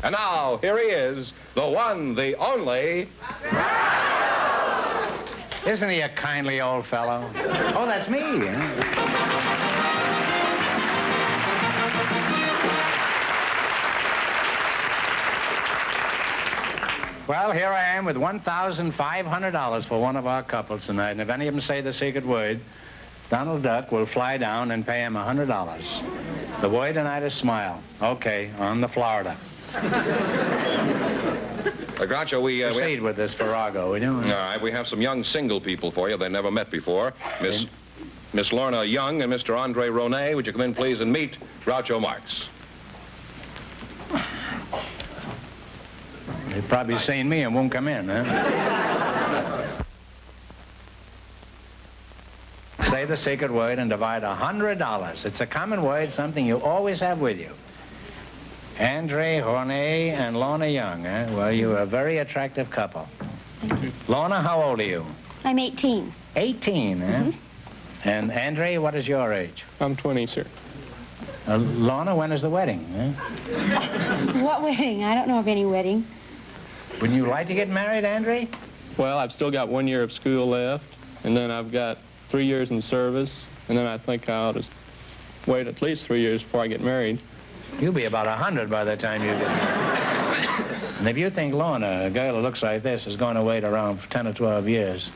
And now, here he is, the one, the only... Isn't he a kindly old fellow? Oh, that's me. Well, here I am with $1,500 for one of our couples tonight, and if any of them say the secret word, Donald Duck will fly down and pay him $100. The word tonight is smile. Okay, on to Florida. Groucho, we proceed with this farrago, we do. All right, we have some young single people for you. They never met before. Miss Lorna Young and Mr. Andre Ronay, would you come in, please, and meet Groucho Marx? They've probably seen me and won't come in, huh? Say the secret word and divide $100. It's a common word, something you always have with you. Andre Ronay and Lorna Young, eh? Well, you're a very attractive couple. Thank you. Lorna, how old are you? I'm 18. 18, eh? Mm-hmm. And Andre, what is your age? I'm 20, sir. Lorna, when is the wedding? Eh? What wedding? I don't know of any wedding. Wouldn't you like to get married, Andre? Well, I've still got 1 year of school left, and then I've got 3 years in service, and then I think I ought to wait at least 3 years before I get married. You'll be about 100 by the time you get married. And if you think Lorna, a girl who looks like this, is going to wait around for 10 or 12 years,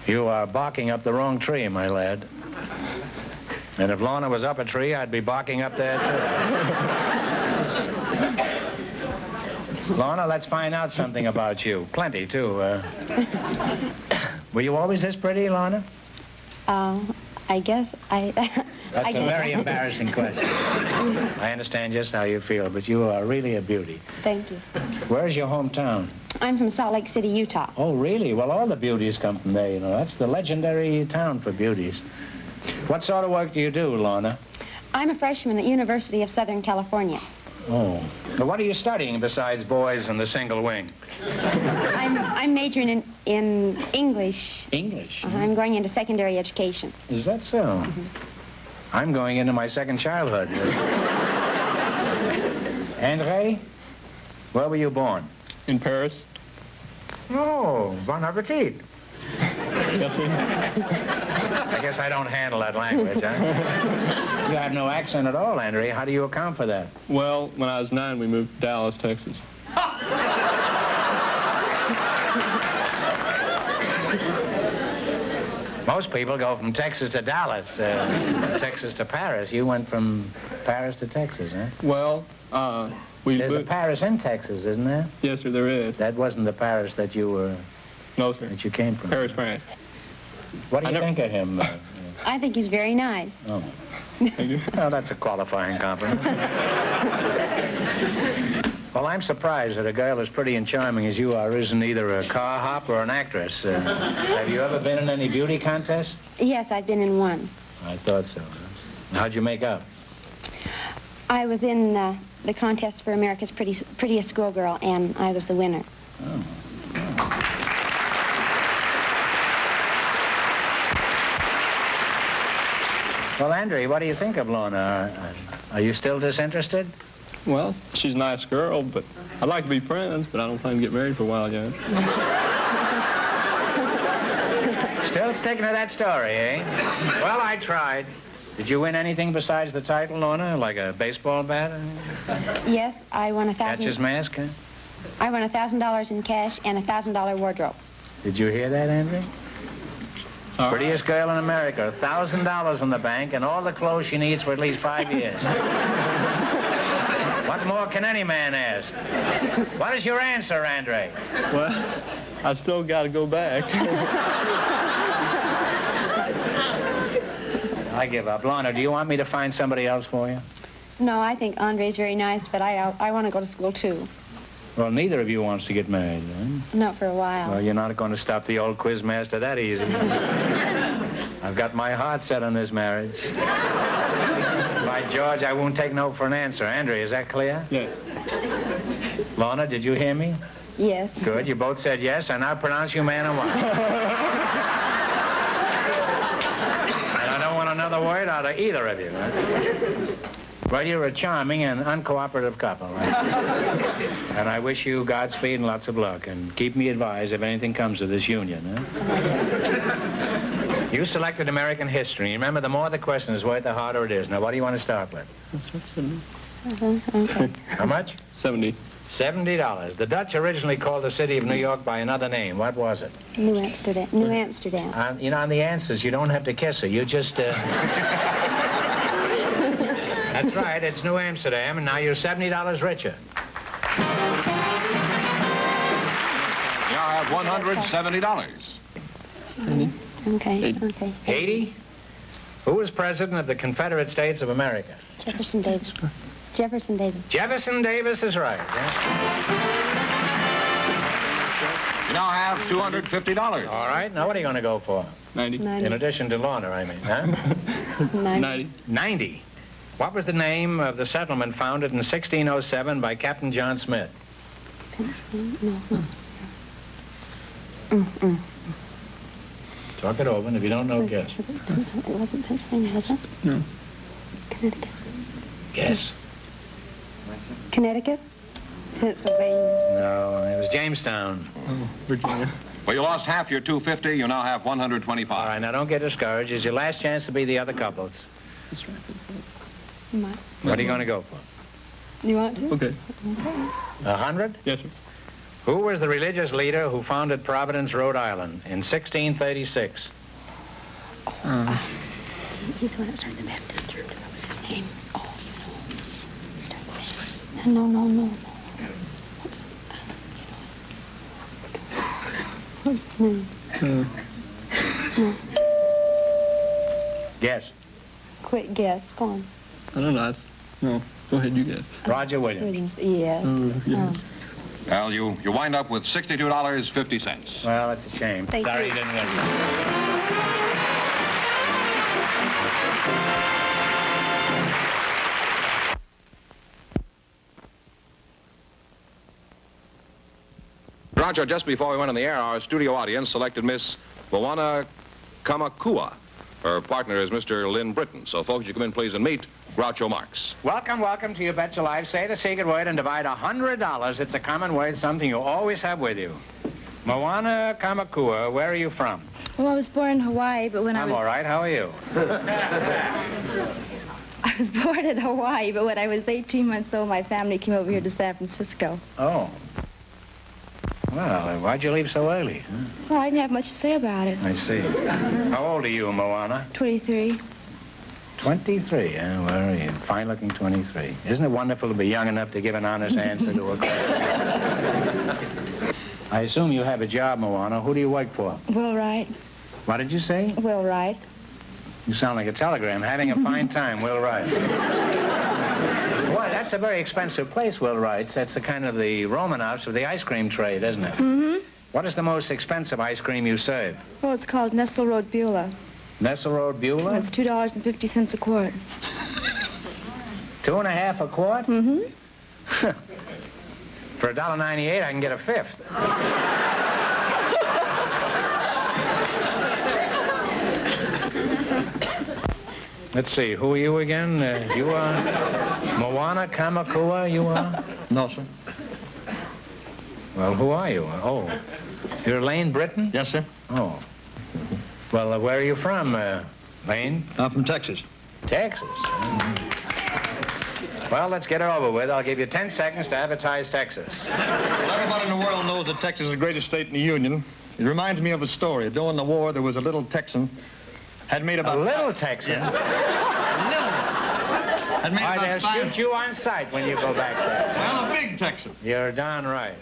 you are barking up the wrong tree, my lad. And if Lorna was up a tree, I'd be barking up there, too. Lorna, let's find out something about you. Plenty, too. Were you always this pretty, Lorna? I guess That's a very embarrassing question. I understand just how you feel, but you are really a beauty. Thank you. Where's your hometown? I'm from Salt Lake City, Utah. Oh, really? Well, all the beauties come from there, you know. That's the legendary town for beauties. What sort of work do you do, Lorna? I'm a freshman at University of Southern California. Oh. Now, what are you studying besides boys and the single wing? I'm majoring in English. English? I'm going into secondary education. Is that so? Mm-hmm. I'm going into my second childhood. Andre, where were you born? In Paris. Oh, bon appetit. Yes, sir. I guess I don't handle that language, huh? You have no accent at all, Andre. How do you account for that? Well, when I was 9, we moved to Dallas, Texas. Most people go from Texas to Dallas, Texas to Paris. You went from Paris to Texas, huh? Well, There's a Paris in Texas, isn't there? Yes, sir, there is. That wasn't the Paris that you were... No, sir. That you came from. Paris, France. What do you think of him? I think he's very nice. Oh. Thank you. Well, that's a qualifying compliment. Well, I'm surprised that a girl as pretty and charming as you are isn't either a car hop or an actress. Have you ever been in any beauty contests? Yes, I've been in one. I thought so. How'd you make up? I was in the contest for America's Prettiest Schoolgirl, and I was the winner. Oh. Well, Andre, what do you think of Lorna? Are you still disinterested? Well, she's a nice girl, but I'd like to be friends, but I don't plan to get married for a while yet. Still sticking to that story, eh? Well, I tried. Did you win anything besides the title, Lorna? Like a baseball bat? Yes, I won Catcher's mask, huh? I won $1,000 in cash and a $1,000 wardrobe. Did you hear that, Andre? Prettiest girl in America, $1,000 in the bank, and all the clothes she needs for at least 5 years. What more can any man ask? What is your answer, Andre? Well, I still got to go back. I give up. Lorna, do you want me to find somebody else for you? No, I think Andre's very nice, but I want to go to school, too. Well, neither of you wants to get married, then? Not for a while. Well, you're not going to stop the old quiz master that easy. I've got my heart set on this marriage. By George, I won't take no for an answer. Andre, is that clear? Yes. Lorna, did you hear me? Yes. Good. You both said yes. I now pronounce you man and wife. And I don't want another word out of either of you. Huh? Well, you're a charming and uncooperative couple. And I wish you Godspeed and lots of luck. And keep me advised if anything comes of this union, huh? You selected American history. Remember, the more the question is worth, the harder it is. Now, what do you want to start with? Okay. How much? 70. $70. The Dutch originally called the city of New York by another name. What was it? New Amsterdam. New Amsterdam. You know, on the answers, you don't have to kiss her. You just, That's right, it's New Amsterdam, and now you're $70 richer. You now have $170. Okay, okay. 80? Who was president of the Confederate States of America? Jefferson Davis. Jefferson Davis. Jefferson Davis is right. Yeah. You now have $250. All right, now what are you going to go for? 90. In addition to Lorna, I mean, huh? 90. 90. What was the name of the settlement founded in 1607 by Captain John Smith? Talk it over, and if you don't know, guess. It wasn't Pennsylvania, was it? No. Connecticut. Guess. Connecticut? Pennsylvania. No, it was Jamestown. Oh, Virginia. Well, you lost half your $250. You now have $125. All right, now don't get discouraged. It's your last chance to be the other couples. That's right. What are you going to go for? You want to? Okay. 100? Yes, sir. Who was the religious leader who founded Providence, Rhode Island in 1636? He's the one that started the Baptist church. What was his name? Oh, you know. No. Guess. Quick guess. Go on. I don't know. No. Go ahead, you guess. Roger Williams. Yes. Yes. Well, you wind up with $62.50. Well, that's a shame. Thank Sorry you. you didn't win. Roger, just before we went on the air, our studio audience selected Miss Moana Kamakua. Her partner is Mr. Lynn Britton. So, folks, you come in, please, and meet Groucho Marx. Welcome to You Bet Your Life. Say the secret word and divide $100. It's a common word, something you always have with you. Moana Kamakua, where are you from? Well, I was born in Hawaii, but when I'm all right. How are you? I was born in Hawaii, but when I was 18 months old, my family came over here to San Francisco. Oh. Well, why'd you leave so early? Huh? Well, I didn't have much to say about it. I see. How old are you, Moana? 23. 23, eh? Where are you? Fine-looking 23. Isn't it wonderful to be young enough to give an honest answer to a question? I assume you have a job, Moana. Who do you work for? Will Wright. What did you say? Will Wright. You sound like a telegram. Having a fine time, Will Wright. Why, that's a very expensive place, Will Wright's. That's the kind of the Romanovs of the ice cream trade, isn't it? Mm-hmm. What is the most expensive ice cream you serve? Well, it's called Nestle Road Beulah. Nestle Road Beulah? It's $2.50 a quart. 2.5 a quart? Mm-hmm. For $1.98, I can get a fifth. Let's see, who are you again? You are Moana Kamakua, you are? No, sir. Well, who are you? Oh, you're Lane Britton? Yes, sir. Oh. Well, where are you from, Lane? I'm from Texas. Texas? Well, let's get it over with. I'll give you 10 seconds to advertise Texas. Well, everybody in the world knows that Texas is the greatest state in the Union. It reminds me of a story. During the war, there was a little Texan had made about... A little Texan? Yeah. Little. Had made about They'll shoot you on sight when you go back there. Well, a big Texan. You're darn right.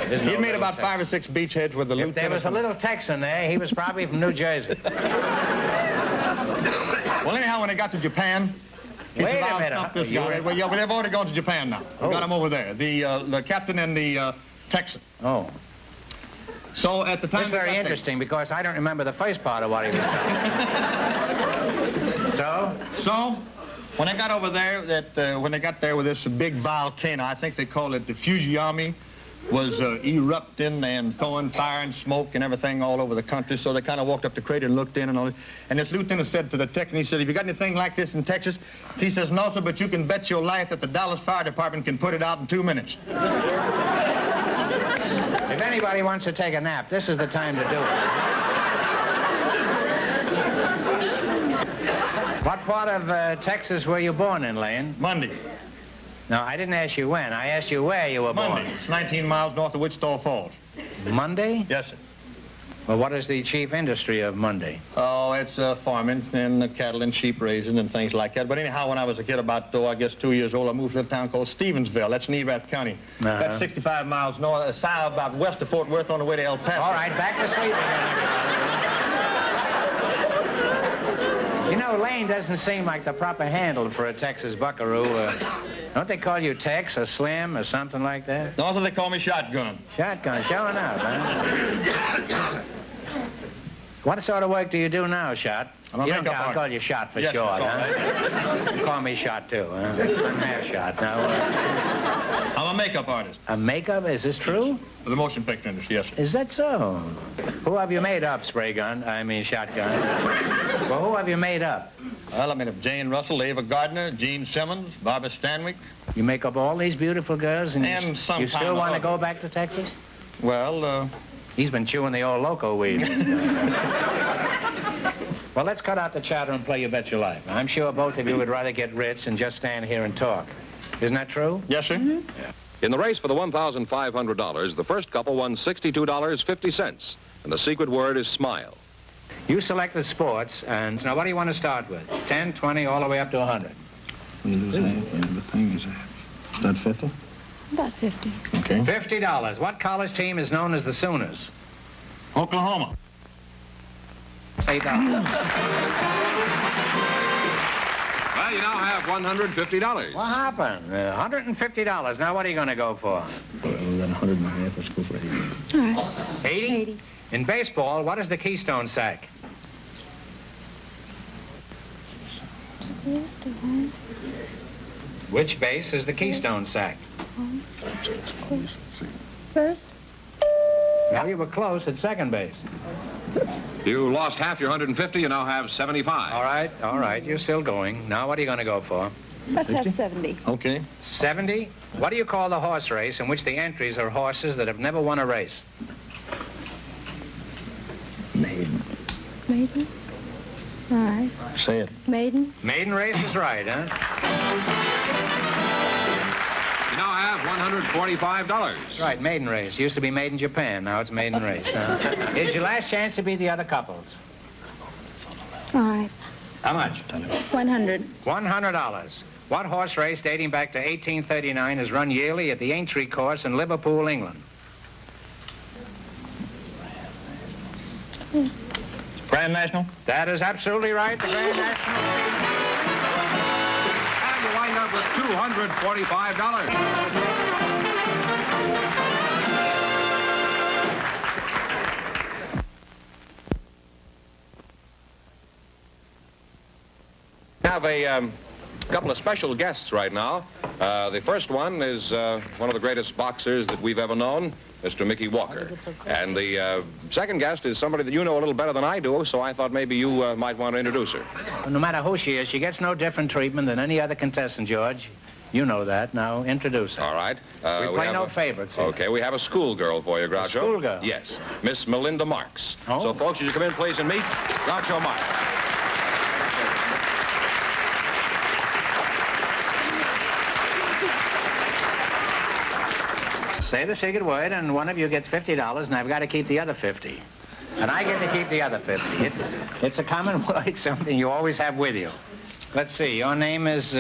He'd made about 5 or 6 beachheads with the If there was a little Texan there, he was probably from New Jersey. Well, anyhow, when they got to Japan... He Wait said, a I'll minute. stop this guy. Well, yeah, but they've already gone to Japan now. We got them over there. The captain and the Texan. Oh. So at the time... That's very interesting because I don't remember the first part of what he was telling. So, when they got over there, when they got there with this big volcano, I think they call it the Fujiyami was erupting and throwing fire and smoke and everything all over the country. So they kind of walked up the crater and looked in and all. And this lieutenant said to the Texan, he said, "Have you got anything like this in Texas?" He says, "No, sir, but you can bet your life that the Dallas Fire Department can put it out in 2 minutes." If anybody wants to take a nap, this is the time to do it. What part of Texas were you born in, Lane? Monday. No, I didn't ask you when. I asked you where you were Monday. born. It's 19 miles north of Wichita Falls. Monday? Yes, sir. Well, what is the chief industry of Monday? Oh, it's farming and cattle and sheep raising and things like that. But anyhow, when I was a kid, about, I guess 2 years old, I moved to a town called Stevensville. That's in Erath County. That's 65 miles north, south, about west of Fort Worth on the way to El Paso. All right, back to sleep again, everybody. You know, Lane doesn't seem like the proper handle for a Texas buckaroo. Don't they call you Tex or Slim or something like that? Also, they call me Shotgun. Shotgun, showing up, huh? What sort of work do you do now, Shot? I'm a You makeup don't I'll artist. call you Shot for Yes, short, that's huh? You call me Shot, too, huh? I'm Mayor Shot. Now, I'm a makeup artist. a makeup, is this true? For the motion picture industry, yes, sir. Is that so? Who have you made up, Spray Gun? I mean, Shotgun. Well, who have you made up? Well, I made up Jane Russell, Ava Gardner, Gene Simmons, Barbara Stanwyck. You make up all these beautiful girls, and And you sometime still want to another. go back to Texas? Well, He's been chewing the old loco weed. Well, let's cut out the chatter and play You Bet Your Life. I'm sure both of you would rather get rich than just stand here and talk. Isn't that true? yes, sir. Mm-hmm. In the race for the $1,500, the first couple won $62.50, and the secret word is smile. You selected sports, and now what do you want to start with? 10, 20, all the way up to 100? Is that 50? About 50. Okay. $50. What college team is known as the Sooners? Oklahoma. $8. Well, you now have $150. What happened? $150. Now what are you going to go for? Well, we got 100 and a half. Let's go for 80. All right. 80? 80. In baseball, what is the keystone sack? Which base is the keystone sack? First. Well, you were close at second base. You lost half your 150, you now have 75. All right, you're still going. Now what are you going to go for? Let's have 70. Okay. 70? What do you call the horse race in which the entries are horses that have never won a race? Maiden. Maiden. All right. Say it. Maiden. Maiden race is right, huh? You now have $145. That's right, maiden race. Used to be made in Japan. Now it's maiden race. Here's your last chance to beat the other couples. All right. How much? 100. $100. What horse race dating back to 1839 is run yearly at the Aintree Course in Liverpool, England? Grand National? That is absolutely right, the Grand National. And you wind up with $245. Have a couple of special guests right now. The first one is one of the greatest boxers that we've ever known, Mr. Mickey Walker. And the second guest is somebody that you know a little better than I do, so I thought maybe you might want to introduce her. Well, no matter who she is, she gets no different treatment than any other contestant, George. You know that. Now, introduce her. All right. We play have no favorites here. Okay, we have a schoolgirl for you, Groucho. schoolgirl? Yes, Miss Melinda Marx. Oh. So, folks, would you come in, please, and meet Groucho Marx. Say the secret word, and one of you gets $50, and I've got to keep the other 50. And I get to keep the other 50. It's a common word, something you always have with you. Let's see, your name is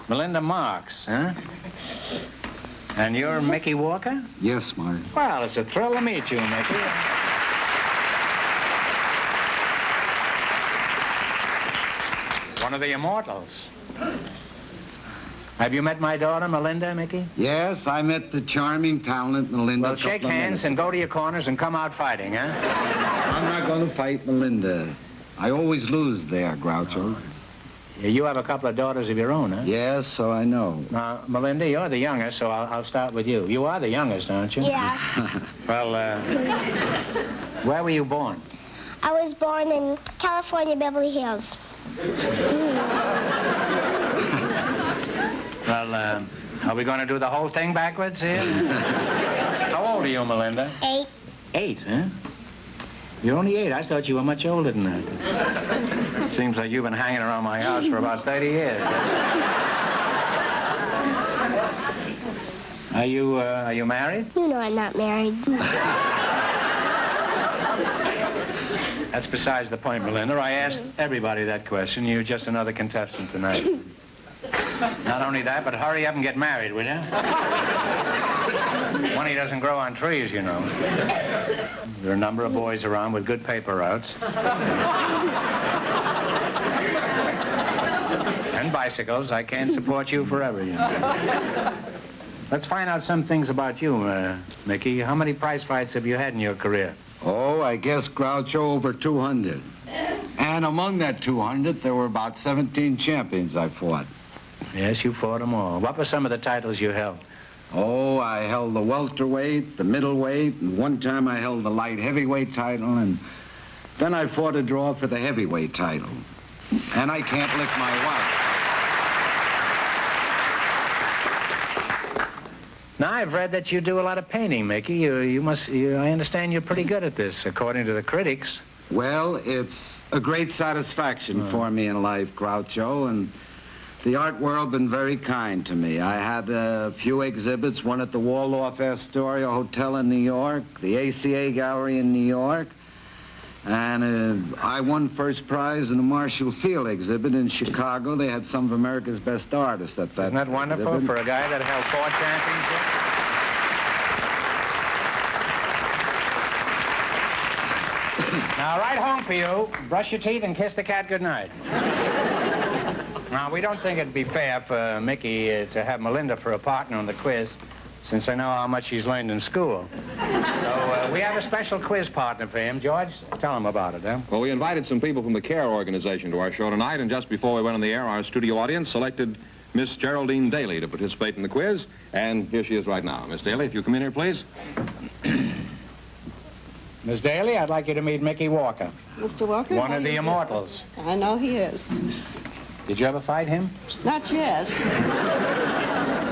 Melinda Marx, huh? And you're Mickey Walker? Yes, Marty. Well, it's a thrill to meet you, Mickey. One of the immortals. Have you met my daughter, Melinda, Mickey? Yes, I met the charming talent, Melinda. Well, shake hands and go to your corners and come out fighting, huh? I'm not going to fight Melinda. I always lose there, Groucho. You have a couple of daughters of your own, huh? Yes, so I know. Now, Melinda, you're the youngest, so I'll start with you. You are the youngest, aren't you? Yeah. Well, where were you born? I was born in California, Beverly Hills. Well, are we going to do the whole thing backwards here? How old are you, Melinda? 8. 8, huh? You're only 8. I thought you were much older than that. Seems like you've been hanging around my house for about 30 years. Are you married? You know I'm not married. That's besides the point, Melinda. I asked everybody that question. You're just another contestant tonight. Not only that, but hurry up and get married, will you? Money doesn't grow on trees, you know. There are a number of boys around with good paper routes. And bicycles. I can't support you forever, you know. Let's find out some things about you, Mickey. How many prize fights have you had in your career? Oh, I guess Groucho over 200. And among that 200, there were about 17 champions I fought. Yes, you fought them all. What were some of the titles you held? Oh, I held the welterweight, the middleweight, and one time I held the light heavyweight title, and then I fought a draw for the heavyweight title. And I can't lick my wife. Now, I've read that you do a lot of painting, Mickey. I understand you're pretty good at this, according to the critics. Well, it's a great satisfaction for me in life, Groucho, and the art world been very kind to me. I had a few exhibits, one at the Waldorf Astoria Hotel in New York, the ACA Gallery in New York, and I won first prize in the Marshall Field exhibit in Chicago. They had some of America's best artists at that. Isn't that wonderful exhibit. for a guy that held 4 championships? Now, right home for you. Brush your teeth and kiss the cat goodnight. Now, we don't think it'd be fair for Mickey to have Melinda for a partner on the quiz, since I know how much he's learned in school. So we have a special quiz partner for him. George, tell him about it, huh? Well, we invited some people from the CARE organization to our show tonight, and just before we went on the air, our studio audience selected Miss Geraldine Daly to participate in the quiz, and here she is right now. Miss Daly, if you come in here, please. Miss Daly, I'd like you to meet Mickey Walker. Mr. Walker? One of the immortals. I know he is. Did you ever fight him? Not yet.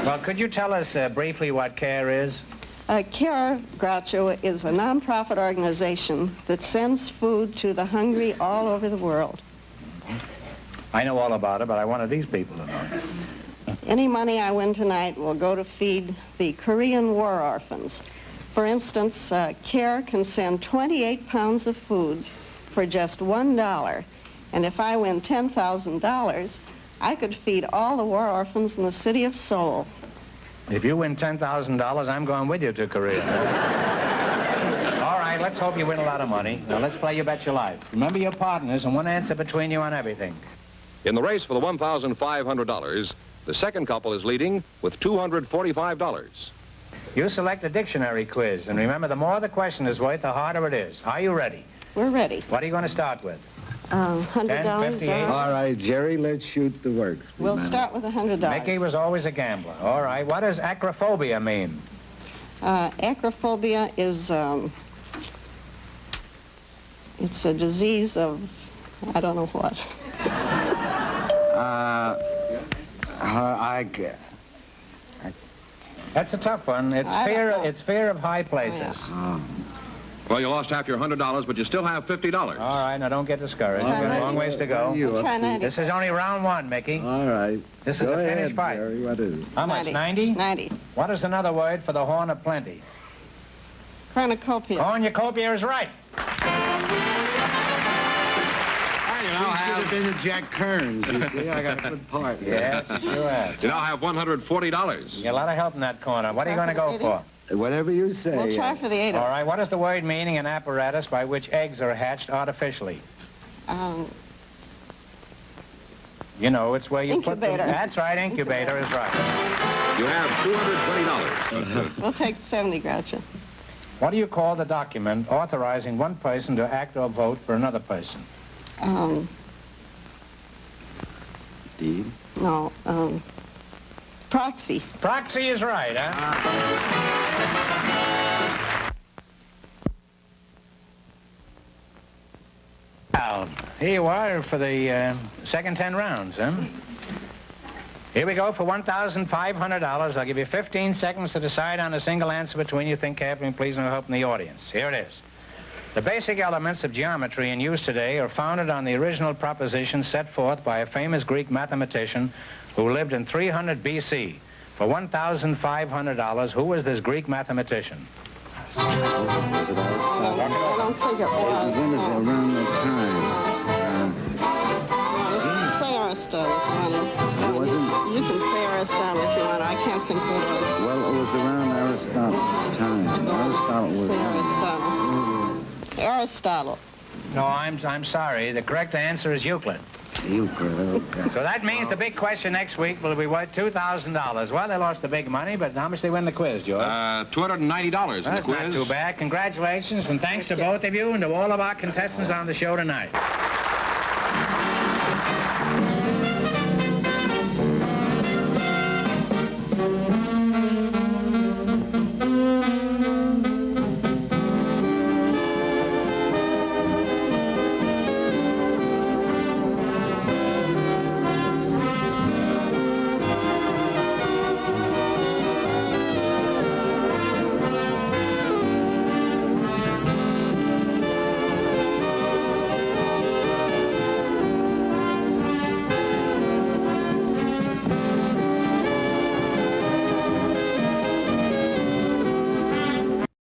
Well, could you tell us briefly what CARE is? CARE, Groucho, is a nonprofit organization that sends food to the hungry all over the world. I know all about it, but I wanted these people to know. Any money I win tonight will go to feed the Korean war orphans. For instance, CARE can send 28 pounds of food for just $1. And if I win $10,000, I could feed all the war orphans in the city of Seoul. If you win $10,000, I'm going with you to Korea. All right, let's hope you win a lot of money. Now, let's play You Bet Your Life. Remember your partners and one answer between you on everything. In the race for the $1,500, the second couple is leading with $245. You select a dictionary quiz, and remember, the more the question is worth, the harder it is. Are you ready? We're ready. What are you going to start with? $100. 10, 50, 80? All right, Jerry, let's shoot the works. We'll start with $100. Mickey was always a gambler. All right, what does acrophobia mean? Acrophobia is, it's a disease of, I don't know what. That's a tough one. It's fear of high places. Oh. Well, you lost half your $100, but you still have $50. All right, now don't get discouraged. Well, You've got a long ways to go. Try 90. This is only round 1, Mickey. All right. This is Go the ahead, finished fight. Jerry, what is it? How much, 90? 90. What is another word for the horn of plenty? Cornucopia. Cornucopia is right. You should have been a Jack Kearns, you see. I got a good part. Yes, you sure have. You now have $140. You get a lot of help in that corner. What are you going to go for? Whatever you say. We'll try for the 8. All right, what is the word meaning an apparatus by which eggs are hatched artificially? You know, it's where you put them. Incubator. That's right, incubator is right. You have $220. We'll take 70, Groucho. What do you call the document authorizing one person to act or vote for another person? Steve. No, proxy. Proxy is right, huh? Well, here you are for the second 10 rounds, huh? Here we go for $1,500. I'll give you 15 seconds to decide on a single answer between you. Think carefully, please, and help in the audience. Here it is. The basic elements of geometry in use today are founded on the original proposition set forth by a famous Greek mathematician who lived in 300 BC. For $1,500, who was this Greek mathematician? I don't think it was. Around that time. Say Aristotle if you want. You can say Aristotle if you want. I can't think who it was. Well, it was around Aristotle's time. Aristotle was... Say Aristotle. Aristotle. No, I'm sorry. The correct answer is Euclid. Euclid, okay. So that means the big question next week will be worth $2,000. Well, they lost the big money, but how much they win the quiz, George? $290 in the That's quiz. not too bad. Congratulations, and thanks to both of you and to all of our contestants on the show tonight.